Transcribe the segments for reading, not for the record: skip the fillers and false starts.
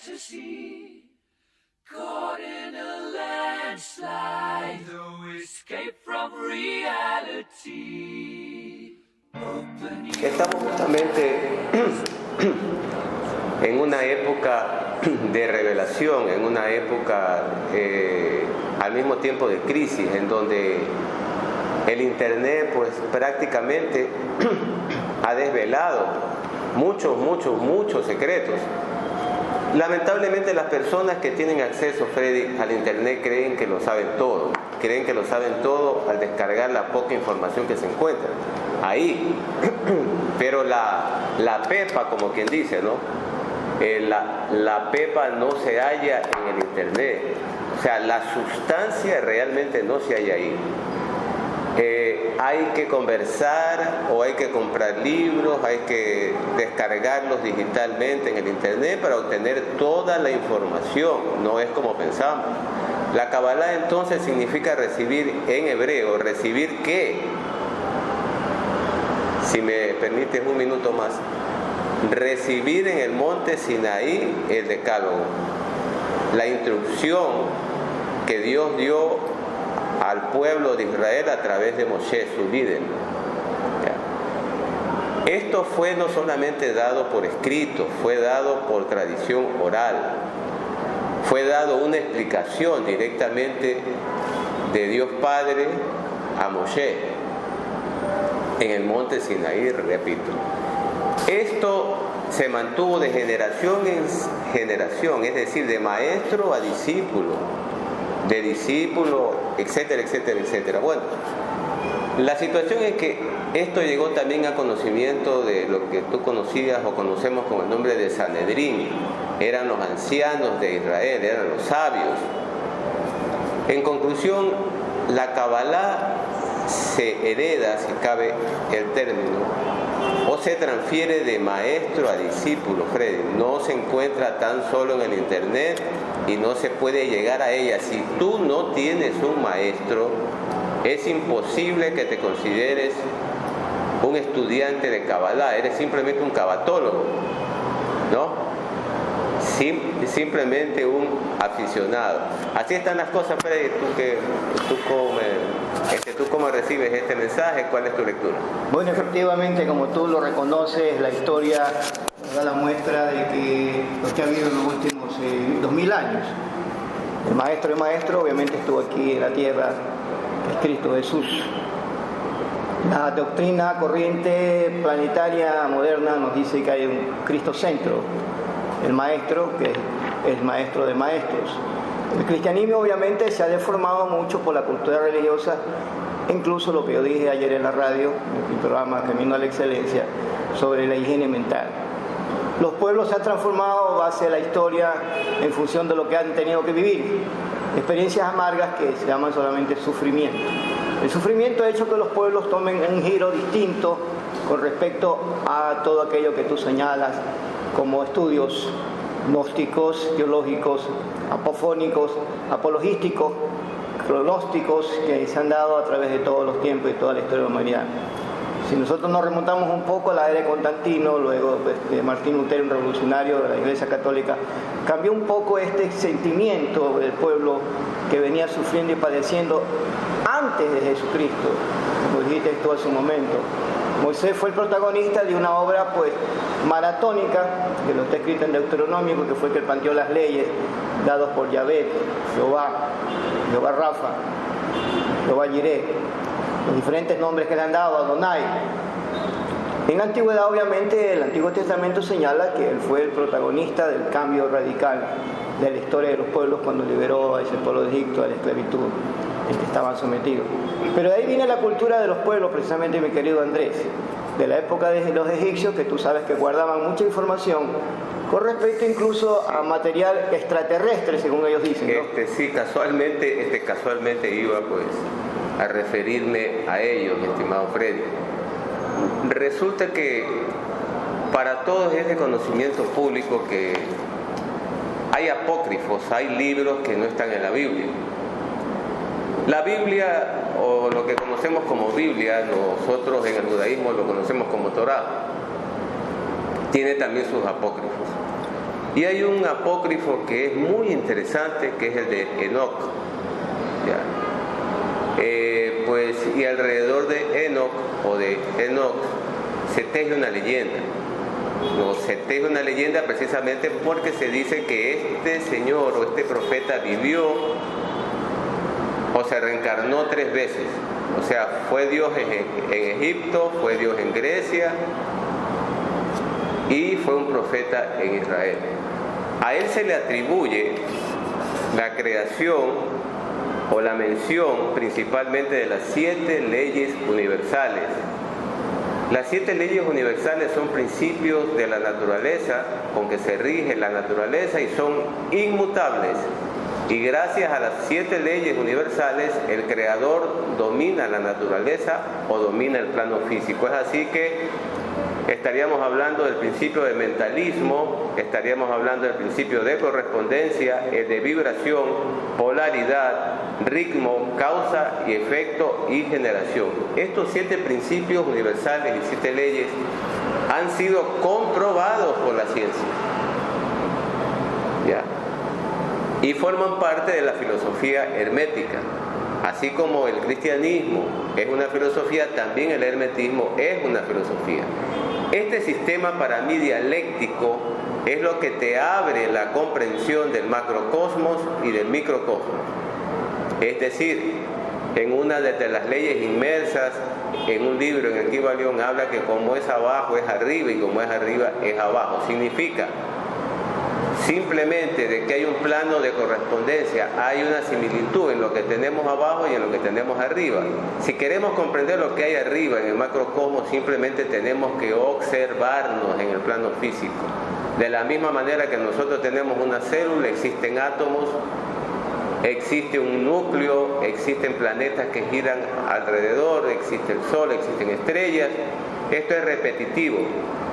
fantasy, caught in a landslide, no escape from reality. Estamos justamente en una época de revelación, en una época al mismo tiempo de crisis, en donde el internet pues prácticamente ha desvelado muchos secretos. Lamentablemente las personas que tienen acceso, Freddy, al internet creen que lo saben todo al descargar la poca información que se encuentra ahí. Pero la pepa, como quien dice, ¿no? La pepa no se halla en el internet, o sea, la sustancia realmente no se halla ahí. Hay que conversar o hay que comprar libros, hay que descargarlos digitalmente en el internet para obtener toda la información, no es como pensamos. La Kabbalah entonces significa recibir, en hebreo, ¿recibir qué? Si me permites un minuto más. Recibir en el monte Sinaí el decálogo, la instrucción que Dios dio al pueblo de Israel a través de Moshe, su líder. Esto fue no solamente dado por escrito, fue dado por tradición oral, fue dado una explicación directamente de Dios Padre a Moshe en el monte Sinaí, repito. Esto se mantuvo de generación en generación, es decir, de maestro a discípulo, de discípulo, etcétera, etcétera, etcétera. Bueno, la situación es que esto llegó también a conocimiento de lo que tú conocías o conocemos con el nombre de Sanedrín. Eran los ancianos de Israel, eran los sabios. En conclusión, la Kabbalah se hereda, si cabe el término, o se transfiere de maestro a discípulo, Freddy. No se encuentra tan solo en el internet y no se puede llegar a ella. Si tú no tienes un maestro, es imposible que te consideres un estudiante de Kabbalah. Eres simplemente un cabatólogo, ¿no? Simplemente un aficionado. Así están las cosas, Freddy. ¿Tú cómo recibes este mensaje? ¿Cuál es tu lectura? Bueno, efectivamente, como tú lo reconoces, la historia da la muestra de que lo que ha habido en los últimos 2000 años. El maestro obviamente estuvo aquí en la tierra, es Cristo Jesús. La doctrina corriente planetaria moderna nos dice que hay un Cristocentro, el maestro que es el maestro de maestros. El cristianismo obviamente se ha deformado mucho por la cultura religiosa, incluso lo que yo dije ayer en la radio, en mi programa Camino a la Excelencia, sobre la higiene mental. Los pueblos se han transformado base a la historia en función de lo que han tenido que vivir, experiencias amargas que se llaman solamente sufrimiento. El sufrimiento ha hecho que los pueblos tomen un giro distinto con respecto a todo aquello que tú señalas como estudios gnósticos, teológicos, apofónicos, apologísticos, cronósticos que se han dado a través de todos los tiempos y toda la historia de la humanidad. Si nosotros nos remontamos un poco a la era de Constantino, luego de Martín Lutero, un revolucionario de la Iglesia Católica, cambió un poco este sentimiento del pueblo que venía sufriendo y padeciendo antes de Jesucristo, como dijiste tú hace un momento. Moisés fue el protagonista de una obra pues maratónica, que lo está escrito en Deuteronomio, porque fue el que planteó las leyes dadas por Yahvé, Jehová Rafa, Jehová Jireh, los diferentes nombres que le han dado a Adonai. En la antigüedad, obviamente, el Antiguo Testamento señala que él fue el protagonista del cambio radical de la historia de los pueblos cuando liberó a ese pueblo de Egipto de la esclavitud en que estaban sometidos. Pero de ahí viene la cultura de los pueblos, precisamente, mi querido Andrés, de la época de los egipcios, que tú sabes que guardaban mucha información con respecto incluso a material extraterrestre, según ellos dicen, ¿no? Sí, casualmente iba pues a referirme a ellos, mi estimado Freddy. Resulta que para todos es de conocimiento público que hay apócrifos, hay libros que no están en la Biblia. La Biblia, o lo que conocemos como Biblia, nosotros en el judaísmo lo conocemos como Torá, tiene también sus apócrifos. Y hay un apócrifo que es muy interesante, que es el de Enoc. Y alrededor de Enoc se teje una leyenda. Se teje una leyenda precisamente porque se dice que este señor o este profeta vivió o se reencarnó 3 veces. O sea, fue Dios en Egipto, fue Dios en Grecia y fue un profeta en Israel. A él se le atribuye la creación o la mención principalmente de las 7 leyes universales. Las 7 leyes universales son principios de la naturaleza con que se rige la naturaleza y son inmutables. Y gracias a las 7 leyes universales, el Creador domina la naturaleza o domina el plano físico. Es así que estaríamos hablando del principio de mentalismo, estaríamos hablando del principio de correspondencia, de vibración, polaridad, ritmo, causa y efecto y generación. Estos 7 principios universales y 7 leyes han sido comprobados por la ciencia. ¿Ya? Y forman parte de la filosofía hermética. Así como el cristianismo es una filosofía, también el hermetismo es una filosofía. Este sistema para mí dialéctico es lo que te abre la comprensión del macrocosmos y del microcosmos. Es decir, en una de las leyes inmersas en un libro en el que Kybalión habla que como es abajo es arriba y como es arriba es abajo. Significa simplemente de que hay un plano de correspondencia, hay una similitud en lo que tenemos abajo y en lo que tenemos arriba. Si queremos comprender lo que hay arriba en el macrocosmos, simplemente tenemos que observarnos en el plano físico. De la misma manera que nosotros tenemos una célula, existen átomos, existe un núcleo, existen planetas que giran alrededor, existe el Sol, existen estrellas. Esto es repetitivo.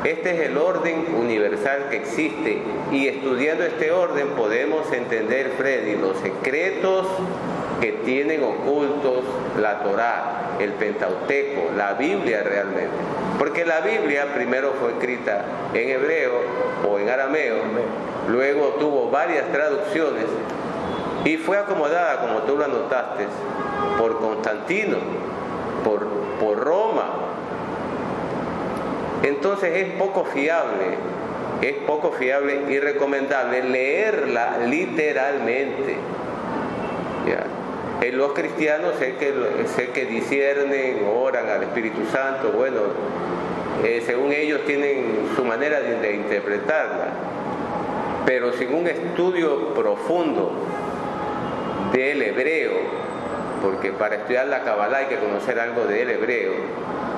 Este es el orden universal que existe y estudiando este orden podemos entender, Freddy, los secretos que tienen ocultos la Torá, el Pentateuco, la Biblia realmente. Porque la Biblia primero fue escrita en hebreo o en arameo, luego tuvo varias traducciones y fue acomodada, como tú lo anotaste, por Constantino, por Roma. Entonces es poco fiable y recomendable leerla literalmente. ¿Ya? Los cristianos sé que disciernen, oran al Espíritu Santo, bueno, según ellos tienen su manera de interpretarla, pero sin un estudio profundo del hebreo, porque para estudiar la Kabbalah hay que conocer algo del hebreo.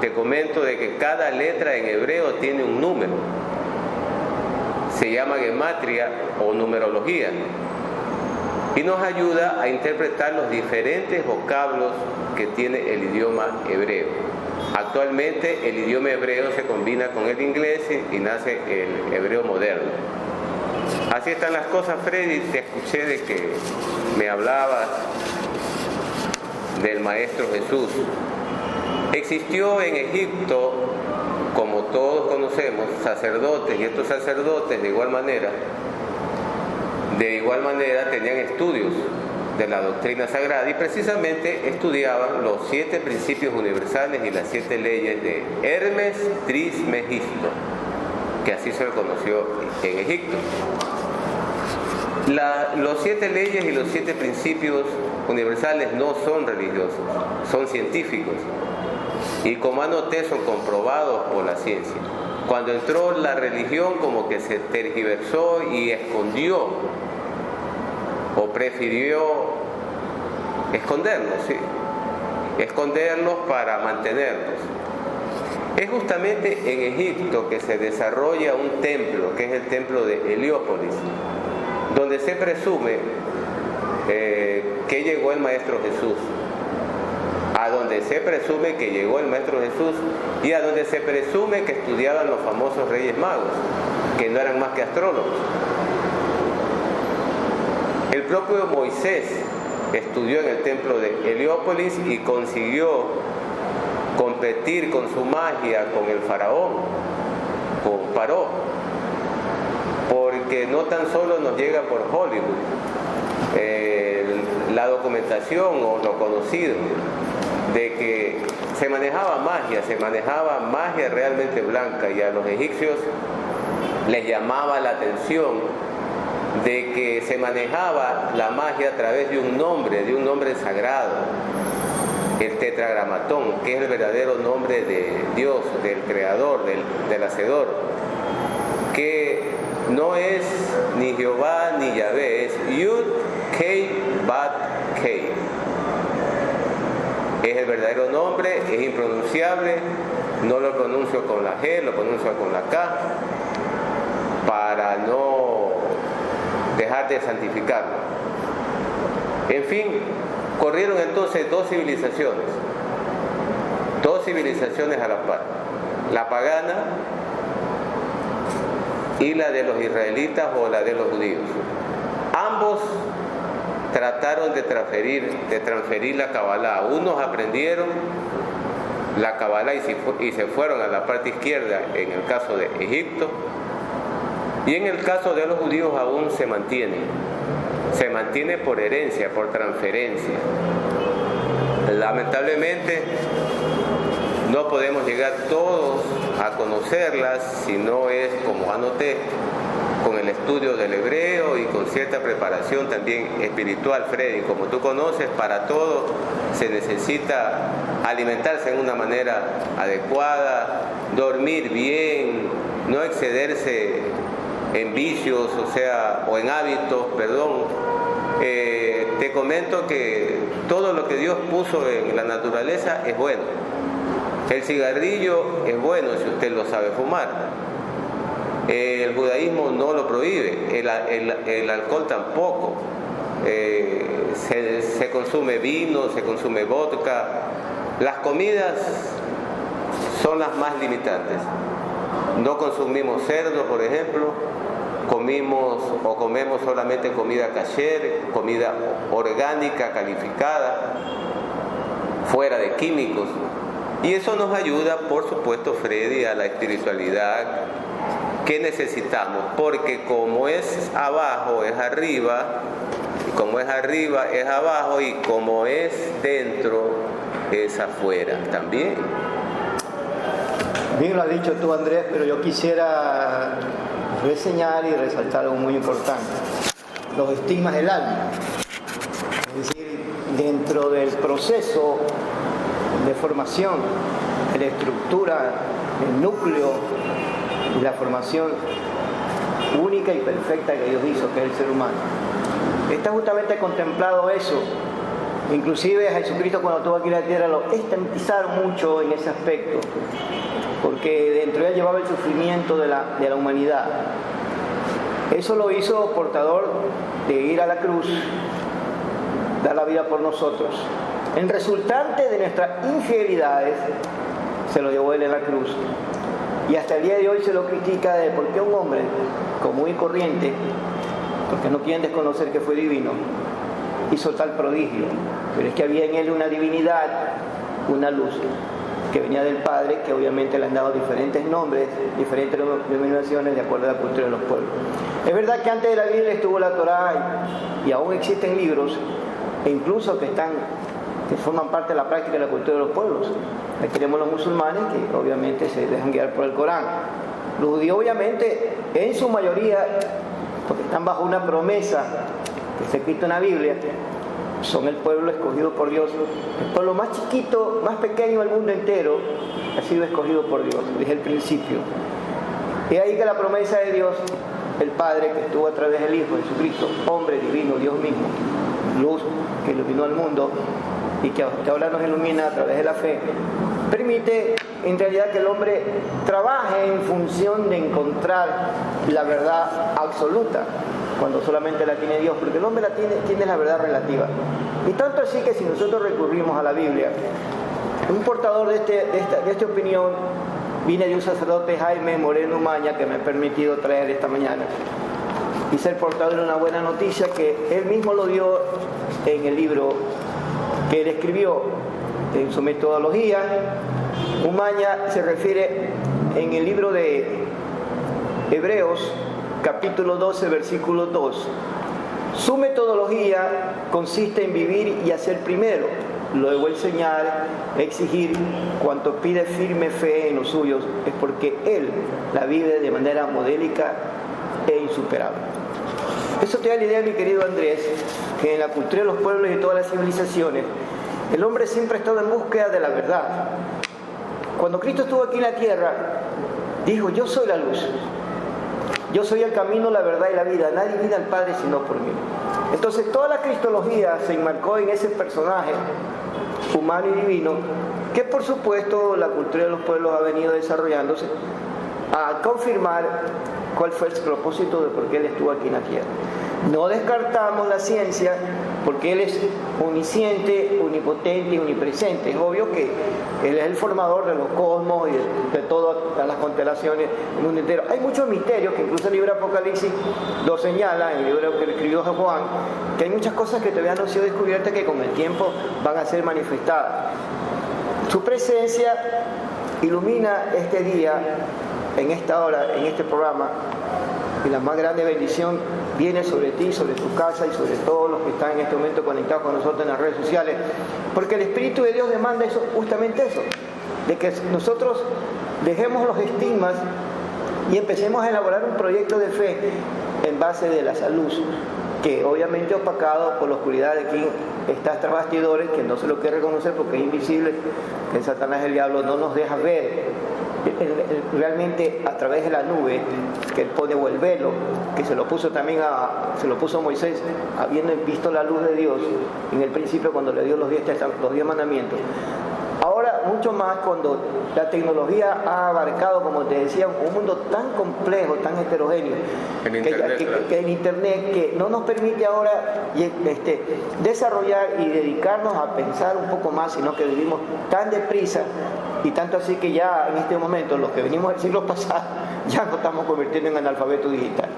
Te comento de que cada letra en hebreo tiene un número. Se llama gematria o numerología. Y nos ayuda a interpretar los diferentes vocablos que tiene el idioma hebreo. Actualmente el idioma hebreo se combina con el inglés y nace el hebreo moderno. Así están las cosas, Freddy. Te escuché de que me hablabas del Maestro Jesús. Existió en Egipto, como todos conocemos, sacerdotes, y estos sacerdotes de igual manera tenían estudios de la doctrina sagrada y precisamente estudiaban los 7 principios universales y las 7 leyes de Hermes Trismegisto, que así se lo conoció en Egipto. Los 7 leyes y los 7 principios universales no son religiosos, son científicos. Y como anoté, son comprobados por la ciencia. Cuando entró la religión, como que se tergiversó y escondió, o prefirió esconderlos, ¿sí? Esconderlos para mantenerlos. Es justamente en Egipto que se desarrolla un templo, que es el templo de Heliópolis, donde se presume que llegó el Maestro Jesús. A donde se presume que llegó el Maestro Jesús y a donde se presume que estudiaban los famosos Reyes Magos, que no eran más que astrólogos. El propio Moisés estudió en el templo de Heliópolis y consiguió competir con su magia con el faraón, con Paró, porque porque no tan solo nos llega por Hollywood, la documentación o lo conocido, de que se manejaba magia realmente blanca, y a los egipcios les llamaba la atención de que se manejaba la magia a través de un nombre sagrado, el tetragramatón, que es el verdadero nombre de Dios, del creador, del hacedor, que no es ni Jehová ni Yahvé, es Yud Kei Bat Kei. Es el verdadero nombre, es impronunciable, no lo pronuncio con la G, lo pronuncio con la K, para no dejar de santificarlo. En fin, corrieron entonces dos civilizaciones a la par, la pagana y la de los israelitas o la de los judíos. Ambos trataron de transferir la Kabbalah. Unos aprendieron la Kabbalah y se fueron a la parte izquierda, en el caso de Egipto, y en el caso de los judíos aún se mantiene por herencia, por transferencia. Lamentablemente no podemos llegar todos a conocerlas, si no es, como anoté, con el estudio del hebreo y con cierta preparación también espiritual, Freddy. Como tú conoces, para todo se necesita alimentarse de una manera adecuada, dormir bien, no excederse en vicios, o en hábitos, te comento que todo lo que Dios puso en la naturaleza es bueno. El cigarrillo es bueno si usted lo sabe fumar. El judaísmo no lo prohíbe, el alcohol tampoco. Se consume vino, se consume vodka. Las comidas son las más limitantes. No consumimos cerdo, por ejemplo. Comemos solamente comida kasher, comida orgánica, calificada, fuera de químicos. Y eso nos ayuda, por supuesto, Freddy, a la espiritualidad que necesitamos, porque como es abajo es arriba, y como es arriba es abajo, y como es dentro es afuera también. Bien lo has dicho tú, Andrés, pero yo quisiera reseñar y resaltar algo muy importante: los estigmas del alma. Es decir, dentro del proceso de formación, de la estructura, el núcleo y la formación única y perfecta que Dios hizo, que es el ser humano, está justamente contemplado eso. Inclusive Jesucristo, cuando estuvo aquí en la tierra, lo estetizaron mucho en ese aspecto, porque dentro de él llevaba el sufrimiento de la humanidad. Eso lo hizo portador de ir a la cruz, dar la vida por nosotros. El resultante de nuestras infidelidades se lo llevó él en la cruz. Y hasta el día de hoy se lo critica de por qué un hombre común y corriente, porque no quieren desconocer que fue divino, hizo tal prodigio. Pero es que había en él una divinidad, una luz que venía del Padre, que obviamente le han dado diferentes nombres, diferentes denominaciones de acuerdo a la cultura de los pueblos. Es verdad que antes de la Biblia estuvo la Torá, y aún existen libros, e incluso que forman parte de la práctica de la cultura de los pueblos. Aquí tenemos los musulmanes, que obviamente se dejan guiar por el Corán. Los judíos, obviamente, en su mayoría, porque están bajo una promesa que está escrita en la Biblia, son el pueblo escogido por Dios. El pueblo más chiquito, más pequeño del mundo entero, ha sido escogido por Dios desde el principio. Y ahí que la promesa de Dios, el Padre, que estuvo a través del Hijo Jesucristo, hombre divino, Dios mismo, luz que iluminó al mundo y que ahora nos ilumina a través de la fe, permite en realidad que el hombre trabaje en función de encontrar la verdad absoluta, cuando solamente la tiene Dios, porque el hombre tiene la verdad relativa. Y tanto así que si nosotros recurrimos a la Biblia, un portador de esta opinión viene de un sacerdote, Jaime Moreno Umaña, que me ha permitido traer esta mañana, y ser portador de una buena noticia que él mismo lo dio en el libro que él escribió en su metodología. Umaña se refiere en el libro de Hebreos, capítulo 12, versículo 2. Su metodología consiste en vivir y hacer primero, luego enseñar, exigir. Cuanto pide firme fe en los suyos es porque Él la vive de manera modélica e insuperable. Eso te da la idea, mi querido Andrés, que en la cultura de los pueblos y todas las civilizaciones, el hombre siempre ha estado en búsqueda de la verdad. Cuando Cristo estuvo aquí en la tierra, dijo: yo soy la luz, yo soy el camino, la verdad y la vida, nadie viene al Padre sino por mí. Entonces toda la cristología se enmarcó en ese personaje humano y divino, que por supuesto la cultura de los pueblos ha venido desarrollándose a confirmar cuál fue el propósito de por qué Él estuvo aquí en la tierra. No descartamos la ciencia, porque Él es omnisciente, omnipotente y omnipresente. Es obvio que Él es el formador de los cosmos y de todas las constelaciones del mundo entero. Hay muchos misterios que incluso el libro de Apocalipsis lo señala, en el libro que escribió Juan, que hay muchas cosas que todavía no han sido descubiertas que con el tiempo van a ser manifestadas. Su presencia ilumina este día, en esta hora, en este programa, y la más grande bendición viene sobre ti, sobre tu casa y sobre todos los que están en este momento conectados con nosotros en las redes sociales, porque el Espíritu de Dios demanda eso, justamente eso, de que nosotros dejemos los estigmas y empecemos a elaborar un proyecto de fe en base de la salud, que obviamente opacado por la oscuridad de quien está tras bastidores, que no se lo quiere reconocer porque es invisible, que el Satanás, el diablo, no nos deja ver realmente a través de la nube que él pone, o el velo que se lo puso también se lo puso a Moisés, habiendo visto la luz de Dios en el principio cuando le dio los 10 mandamientos. Ahora mucho más cuando la tecnología ha abarcado, como te decía, un mundo tan complejo, tan heterogéneo, que el Internet, que no nos permite ahora desarrollar y dedicarnos a pensar un poco más, sino que vivimos tan deprisa, y tanto así que ya en este momento los que venimos del siglo pasado ya nos estamos convirtiendo en analfabetos digital.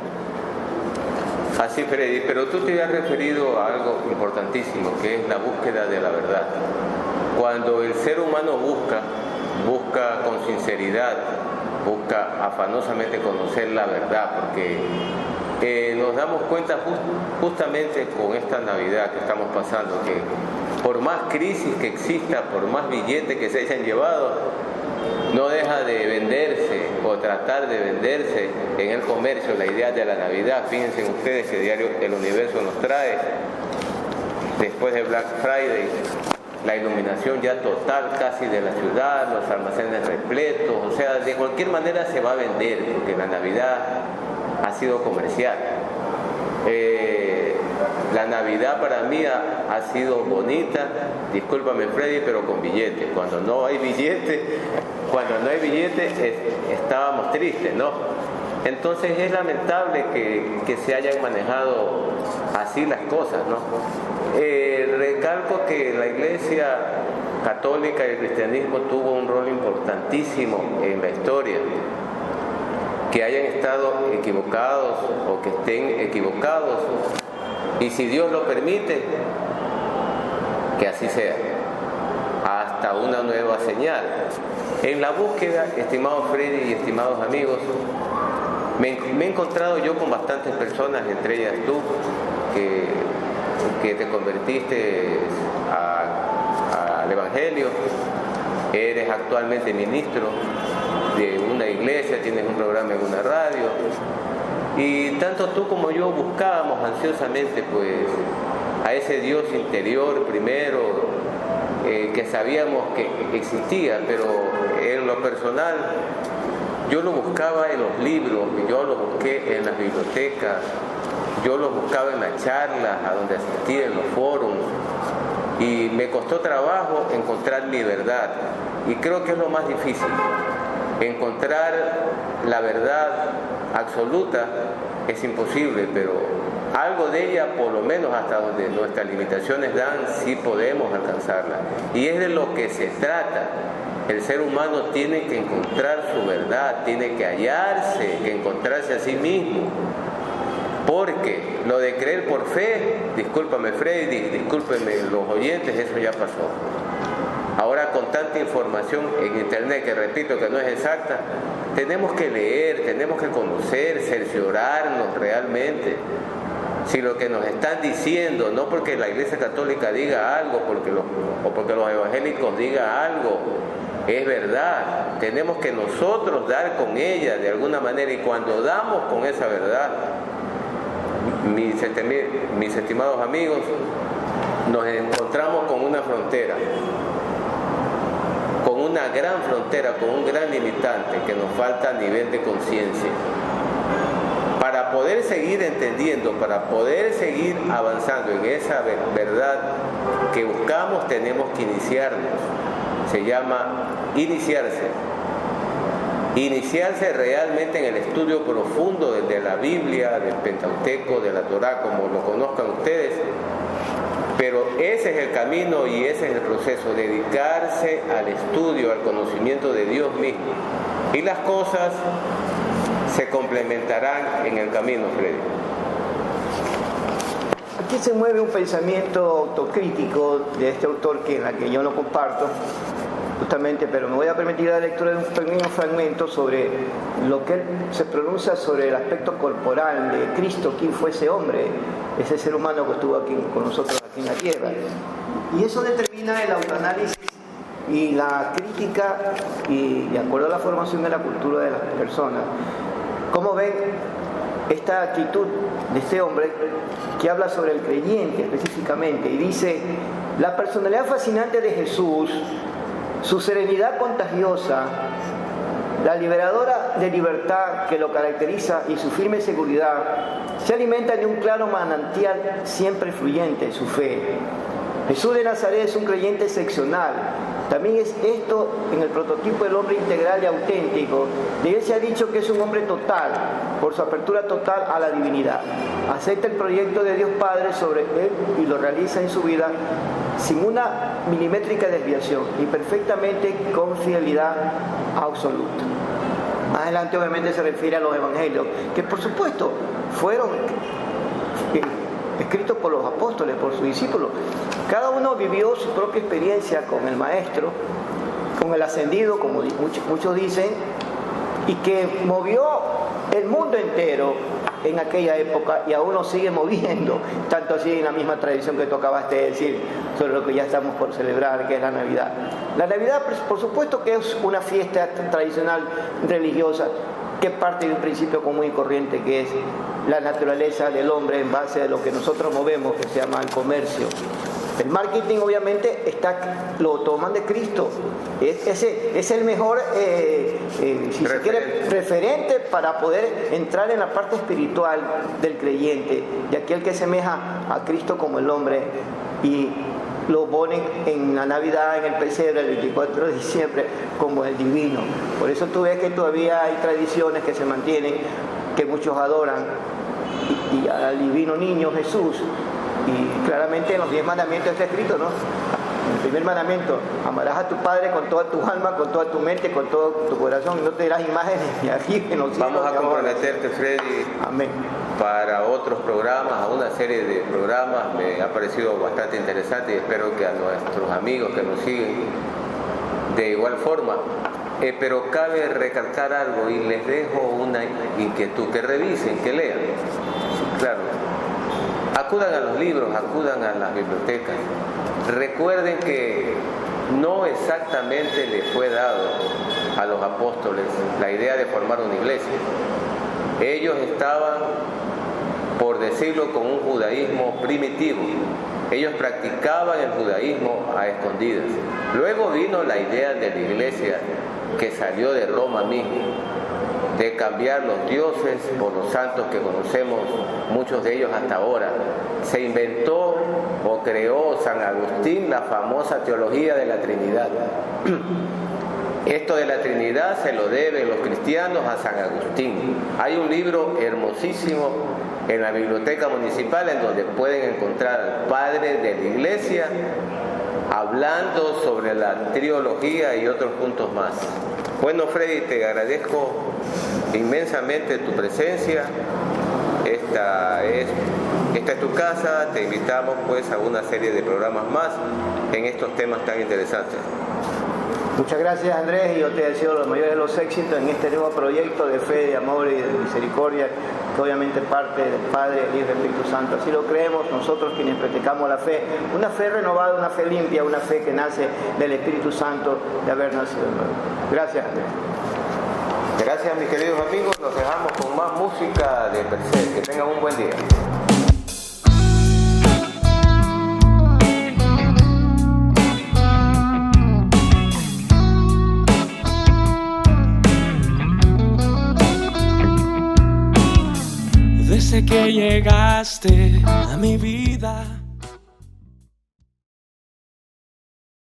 Así, Freddy, pero tú te habías referido a algo importantísimo, que es la búsqueda de la verdad. Cuando el ser humano busca con sinceridad, busca afanosamente conocer la verdad, porque nos damos cuenta justamente con esta Navidad que estamos pasando, que por más crisis que exista, por más billetes que se hayan llevado, no deja de venderse o tratar de venderse en el comercio la idea de la Navidad. Fíjense ustedes que diario El Universo nos trae, después de Black Friday, la iluminación ya total casi de la ciudad, los almacenes repletos, o sea, de cualquier manera se va a vender, porque la Navidad ha sido comercial. La Navidad para mí ha sido bonita, discúlpame Freddy, pero con billetes. Cuando no hay billetes, estábamos tristes, ¿no? Entonces es lamentable que se hayan manejado así las cosas, ¿no? Recalco que la Iglesia Católica y el cristianismo tuvo un rol importantísimo en la historia. Que hayan estado equivocados o que estén equivocados, y si Dios lo permite, que así sea, hasta una nueva señal. En la búsqueda, estimados Freddy y estimados amigos, me he encontrado yo con bastantes personas, entre ellas tú, que te convertiste al Evangelio, eres actualmente ministro de una iglesia, tienes un programa en una radio, y tanto tú como yo buscábamos ansiosamente pues a ese Dios interior primero, que sabíamos que existía, pero en lo personal yo lo buscaba en los libros, yo lo busqué en las bibliotecas, yo lo buscaba en las charlas a donde asistía, en los foros, y me costó trabajo encontrar mi verdad, y creo que es lo más difícil. Encontrar la verdad absoluta es imposible, pero algo de ella, por lo menos hasta donde nuestras limitaciones dan, sí podemos alcanzarla. Y es de lo que se trata. El ser humano tiene que encontrar su verdad, tiene que hallarse, que encontrarse a sí mismo. Porque lo de creer por fe, discúlpame Freddy, discúlpeme los oyentes, eso ya pasó. Ahora con tanta información en internet, que repito que no es exacta, tenemos que leer, tenemos que conocer, cerciorarnos realmente si lo que nos están diciendo, no porque la Iglesia Católica diga algo o porque los evangélicos digan algo, es verdad. Tenemos que nosotros dar con ella de alguna manera, y cuando damos con esa verdad, mis estimados amigos, nos encontramos con una frontera, con una gran frontera, con un gran limitante que nos falta a nivel de conciencia. Para poder seguir entendiendo, para poder seguir avanzando en esa verdad que buscamos, tenemos que iniciarnos. Se llama iniciarse. Iniciarse realmente en el estudio profundo de la Biblia, del Pentateuco, de la Torá, como lo conozcan ustedes. Pero ese es el camino y ese es el proceso, dedicarse al estudio, al conocimiento de Dios mismo. Y las cosas se complementarán en el camino, Freddy. Aquí se mueve un pensamiento autocrítico de este autor en la que yo no comparto, justamente, pero me voy a permitir la lectura de un pequeño fragmento sobre lo que él se pronuncia sobre el aspecto corporal de Cristo, quién fue ese hombre, ese ser humano que estuvo aquí con nosotros aquí en la tierra. Y eso determina el autoanálisis y la crítica, y de acuerdo a la formación de la cultura de las personas. ¿Cómo ven esta actitud de este hombre que habla sobre el creyente específicamente? Y dice: la personalidad fascinante de Jesús, su serenidad contagiosa, la liberadora de libertad que lo caracteriza y su firme seguridad, se alimentan de un claro manantial siempre fluyente, su fe. Jesús de Nazaret es un creyente excepcional. También es esto en el prototipo del hombre integral y auténtico. De él se ha dicho que es un hombre total, por su apertura total a la divinidad. Acepta el proyecto de Dios Padre sobre él y lo realiza en su vida sin una milimétrica desviación y perfectamente con fidelidad absoluta. Más adelante obviamente se refiere a los evangelios, que por supuesto fueron escritos por los apóstoles, por sus discípulos. Cada uno vivió su propia experiencia con el Maestro, con el ascendido, como muchos dicen, y que movió el mundo entero en aquella época y aún nos sigue moviendo, tanto así en la misma tradición que tú acabaste de decir sobre lo que ya estamos por celebrar, que es la Navidad. La Navidad, por supuesto, que es una fiesta tradicional religiosa que parte de un principio común y corriente, que es la naturaleza del hombre en base a lo que nosotros movemos, que se llama el comercio. El marketing obviamente lo toman de Cristo. Es el mejor, si se quiere, referente para poder entrar en la parte espiritual del creyente, de aquel que semeja a Cristo como el hombre, y lo ponen en la Navidad, en el pesebre, el 24 de diciembre, como el divino. Por eso tú ves que todavía hay tradiciones que se mantienen, que muchos adoran, y al divino niño Jesús. Y claramente en los 10 mandamientos está escrito, ¿no? El primer mandamiento: amarás a tu padre con toda tu alma, con toda tu mente, con todo tu corazón, y no te dirás imágenes ni aquí en los cielos. Vamos a comprometerte, Freddy, amén, para otros programas, a una serie de programas. Me ha parecido bastante interesante y espero que a nuestros amigos que nos siguen de igual forma. Pero cabe recalcar algo y les dejo una inquietud: que revisen, que lean. Claro, acudan a los libros, acudan a las bibliotecas. Recuerden que no exactamente le fue dado a los apóstoles la idea de formar una iglesia. Ellos estaban, por decirlo, con un judaísmo primitivo. Ellos practicaban el judaísmo a escondidas. Luego vino la idea de la iglesia, que salió de Roma mismo, de cambiar los dioses por los santos que conocemos, muchos de ellos hasta ahora. Se inventó o creó San Agustín la famosa teología de la Trinidad. Esto de la Trinidad se lo deben los cristianos a San Agustín. Hay un libro hermosísimo en la biblioteca municipal en donde pueden encontrar al padre de la iglesia hablando sobre la triología y otros puntos más. Bueno, Freddy, te agradezco inmensamente tu presencia. Esta es esta es tu casa, te invitamos pues a una serie de programas más en estos temas tan interesantes. Muchas gracias, Andrés, y yo te deseo los mayores de los éxitos en este nuevo proyecto de fe, de amor y de misericordia, que obviamente parte del Padre, del Hijo y del Espíritu Santo. Así lo creemos nosotros quienes practicamos la fe, una fe renovada, una fe limpia, una fe que nace del Espíritu Santo de haber nacido de nuevo. Gracias, Andrés. Gracias, mis queridos amigos, los dejamos con más música de Merced. Que tengan un buen día. Desde que llegaste a mi vida